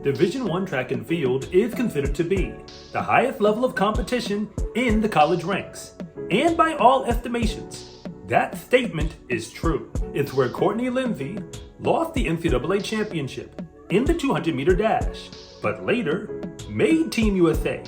Division I track and field is considered to be the highest level of competition in the college ranks. And by all estimations, that statement is true. It's where Courtney Lindsay lost the NCAA championship in the 200-meter dash, but later made Team USA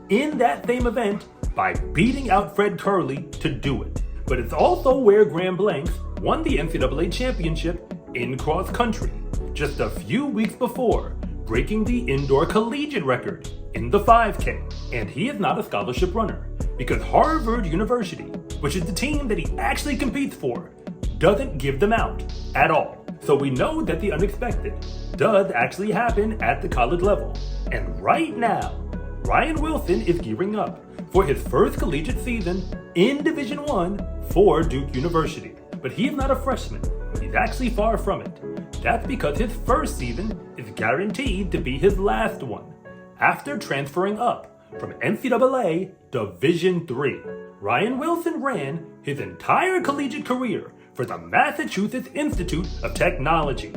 in that same event by beating out Fred Curley to do it. But it's also where Graham Blanks won the NCAA championship in cross country just a few weeks before, breaking the indoor collegiate record in the 5K. And he is not a scholarship runner because Harvard University, which is the team that he actually competes for, doesn't give them out at all. So we know that the unexpected does actually happen at the college level. And right now, Ryan Wilson is gearing up for his first collegiate season in Division I for Duke University. But he is not a freshman. He's actually far from it. That's because his first season is guaranteed to be his last one, after transferring up from NCAA Division III. Ryan Wilson ran his entire collegiate career for the Massachusetts Institute of Technology.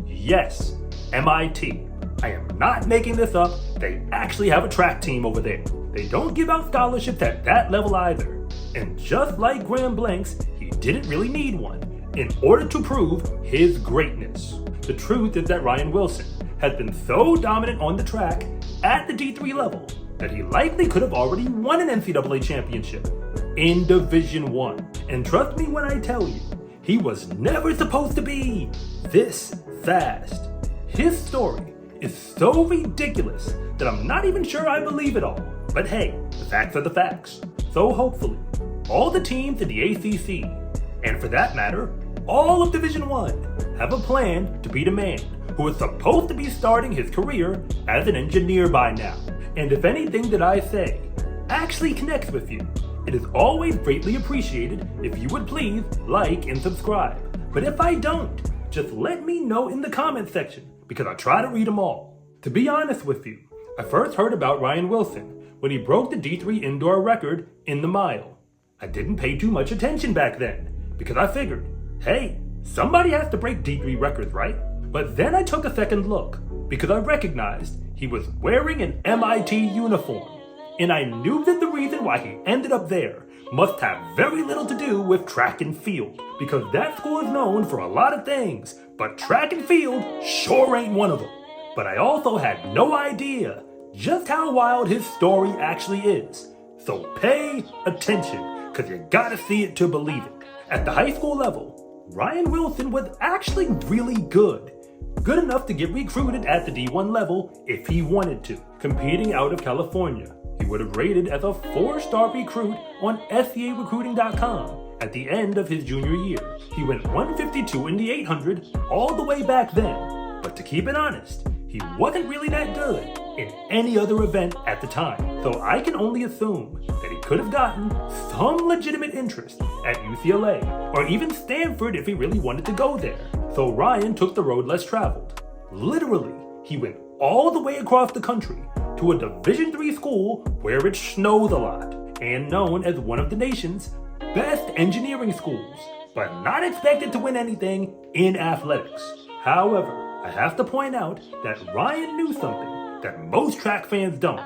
Yes, MIT. I am not making this up. They actually have a track team over there. They don't give out scholarships at that level either. And just like Graham Blanks, he didn't really need one in order to prove his greatness. The truth is that Ryan Wilson has been so dominant on the track at the D3 level that he likely could have already won an NCAA championship in Division I. And trust me when I tell you, he was never supposed to be this fast. His story is so ridiculous that I'm not even sure I believe it all. But hey, the facts are the facts. So hopefully, all the teams in the ACC, and for that matter, all of Division I, have a plan to beat a man who is supposed to be starting his career as an engineer by now. And if anything that I say actually connects with you, it is always greatly appreciated if you would please like and subscribe. But if I don't, just let me know in the comment section because I try to read them all. To be honest with you, I first heard about Ryan Wilson when he broke the D3 indoor record in the mile. I didn't pay too much attention back then because I figured, hey, somebody has to break D3 records, right? But then I took a second look because I recognized he was wearing an MIT uniform. And I knew that the reason why he ended up there must have very little to do with track and field, because that school is known for a lot of things, but track and field sure ain't one of them. But I also had no idea just how wild his story actually is. So pay attention, because you gotta see it to believe it. At the high school level, Ryan Wilson was actually really good. Good enough to get recruited at the D1 level if he wanted to. Competing out of California, he would have rated as a 4-star recruit on SCArecruiting.com at the end of his junior year. He went 152 in the 800 all the way back then. But to keep it honest, he wasn't really that good in any other event at the time. So I can only assume that he could have gotten some legitimate interest at UCLA or even Stanford if he really wanted to go there. So Ryan took the road less traveled. Literally, he went all the way across the country to a Division III school where it snows a lot and known as one of the nation's best engineering schools, but not expected to win anything in athletics. However, I have to point out that Ryan knew something that most track fans don't.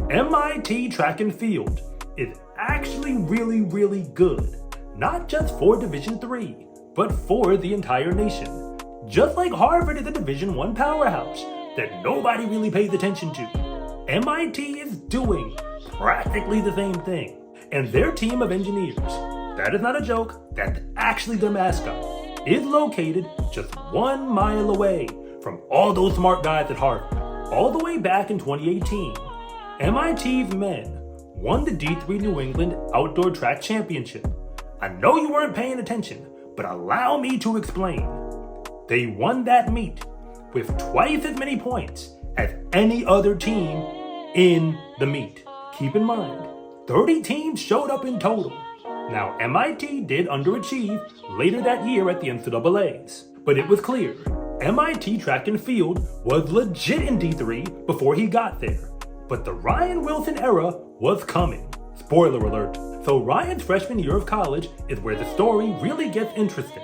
MIT track and field is actually really good, not just for Division III, but for the entire nation. Just like Harvard is a Division I powerhouse that nobody really pays attention to, MIT is doing practically the same thing. And their team of engineers, that is not a joke, that's actually their mascot, is located just 1 mile away from all those smart guys at Harvard. All the way back in 2018, MIT's men won the D3 New England Outdoor Track Championship. I know you weren't paying attention, but allow me to explain. They won that meet with twice as many points as any other team in the meet. Keep in mind, 30 teams showed up in total. Now, MIT did underachieve later that year at the NCAAs, but it was clear MIT track and field was legit in D3 before he got there. But the Ryan Wilson era was coming. Spoiler alert. So Ryan's freshman year of college is where the story really gets interesting.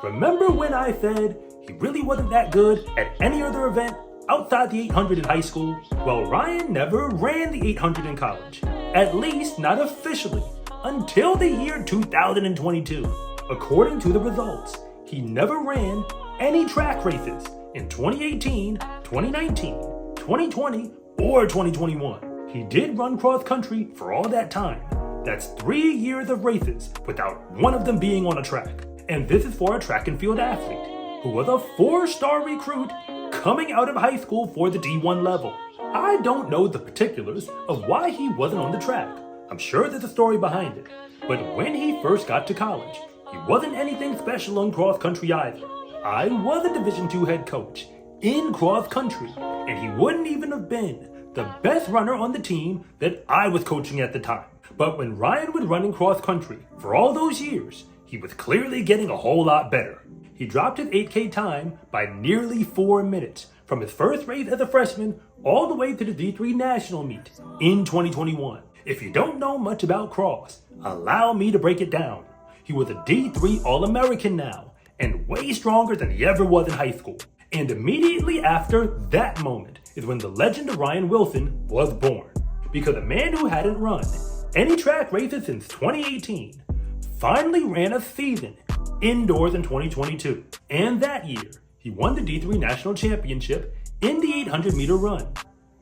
Remember when I said he really wasn't that good at any other event outside the 800 in high school? Well, Ryan never ran the 800 in college, at least not officially, until the year 2022. According to the results, he never ran any track races in 2018, 2019, 2020, or 2021. He did run cross country for all that time. That's 3 years of races without one of them being on a track. And this is for a track and field athlete who was a 4-star recruit coming out of high school for the D1 level. I don't know the particulars of why he wasn't on the track. I'm sure there's a story behind it. But when he first got to college, he wasn't anything special in cross country either. I was a Division II head coach in cross country, and he wouldn't even have been the best runner on the team that I was coaching at the time. But when Ryan would run in cross country for all those years, he was clearly getting a whole lot better. He dropped his 8K time by nearly 4 minutes from his first race as a freshman all the way to the D3 National meet in 2021. If you don't know much about cross, allow me to break it down. He was a D3 All-American now, and way stronger than he ever was in high school. And immediately after that moment is when the legend of Ryan Wilson was born. Because a man who hadn't run any track races since 2018 finally ran a season indoors in 2022. And that year, he won the D3 National Championship in the 800-meter run.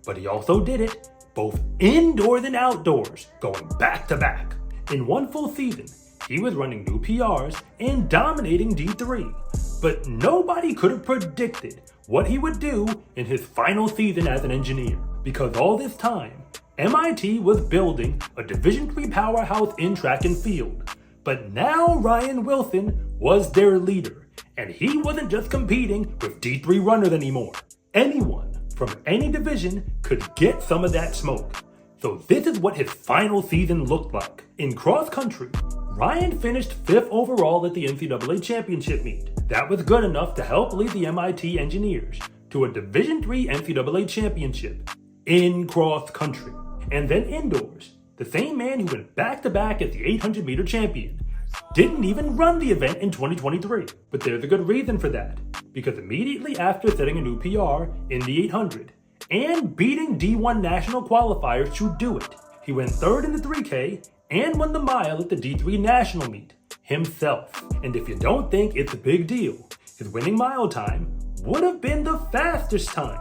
But he also did it both indoors and outdoors, going back to back. In one full season, he was running new PRs and dominating D3. But nobody could have predicted what he would do in his final season as an engineer. Because all this time, MIT was building a Division III powerhouse in track and field. But now Ryan Wilson was their leader, and he wasn't just competing with D3 runners anymore. Anyone from any division could get some of that smoke. So this is what his final season looked like. In cross country, Ryan finished 5th overall at the NCAA championship meet. That was good enough to help lead the MIT Engineers to a Division III NCAA championship in cross country. And then indoors, the same man who went back-to-back as the 800-meter champion didn't even run the event in 2023. But there's a good reason for that, because immediately after setting a new PR in the 800 and beating D1 national qualifiers to do it, he went 3rd in the 3K and won the mile at the D3 national meet himself. And if you don't think it's a big deal, his winning mile time would have been the fastest time,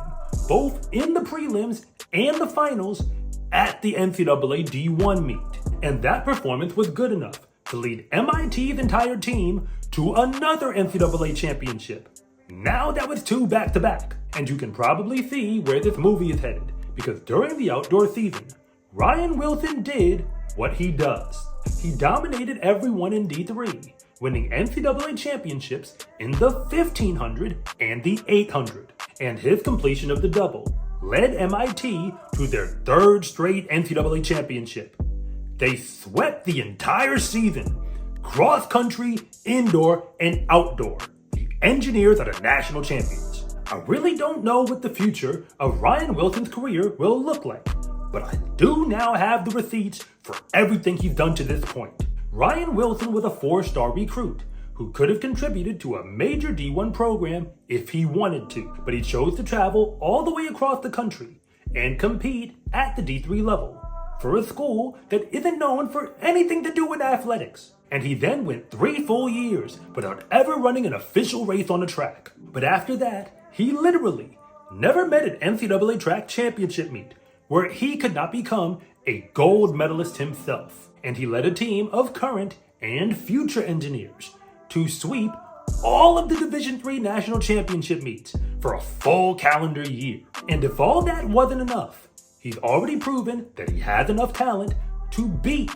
both in the prelims and the finals at the NCAA D1 meet. And that performance was good enough to lead MIT's entire team to another NCAA championship. Now that was 2 back-to-back. And you can probably see where this movie is headed, because during the outdoor season, Ryan Wilson did what he does. He dominated everyone in D3, winning NCAA championships in the 1500 and the 800. And his completion of the double led MIT to their 3rd straight NCAA championship. They swept the entire season, cross country, indoor, and outdoor. The Engineers are the national champions. I really don't know what the future of Ryan Wilson's career will look like, but I do now have the receipts for everything he's done to this point. Ryan Wilson was a 4-star recruit who could have contributed to a major D1 program if he wanted to, but he chose to travel all the way across the country and compete at the D3 level for a school that isn't known for anything to do with athletics. And he then went 3 full years without ever running an official race on a track. But after that, he literally never met an NCAA track championship meet where he could not become a gold medalist himself. And he led a team of current and future engineers to sweep all of the Division III national championship meets for a full calendar year. And if all that wasn't enough, he's already proven that he has enough talent to beat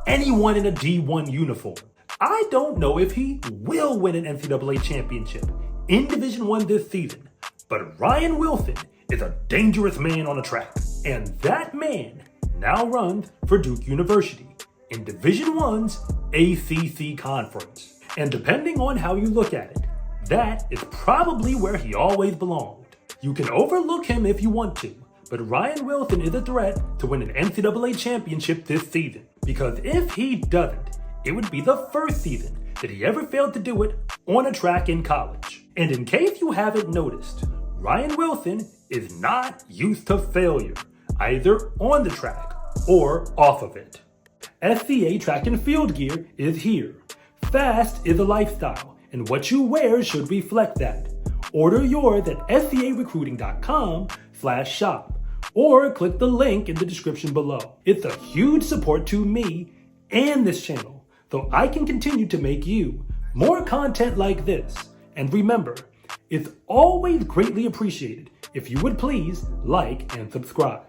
anyone in a D1 uniform. I don't know if he will win an NCAA championship in Division I this season, but Ryan Wilson is a dangerous man on a track. And that man now runs for Duke University in Division I's ACC conference. And depending on how you look at it, that is probably where he always belonged. You can overlook him if you want to, but Ryan Wilson is a threat to win an NCAA championship this season. Because if he doesn't, it would be the first season that he ever failed to do it on a track in college. And in case you haven't noticed, Ryan Wilson is not used to failure, either on the track or off of it. SCA track and field gear is here. Fast is a lifestyle, and what you wear should reflect that. Order yours at scarecruiting.com/shop or click the link in the description below. It's a huge support to me and this channel, so I can continue to make you more content like this. And remember, it's always greatly appreciated if you would please like and subscribe.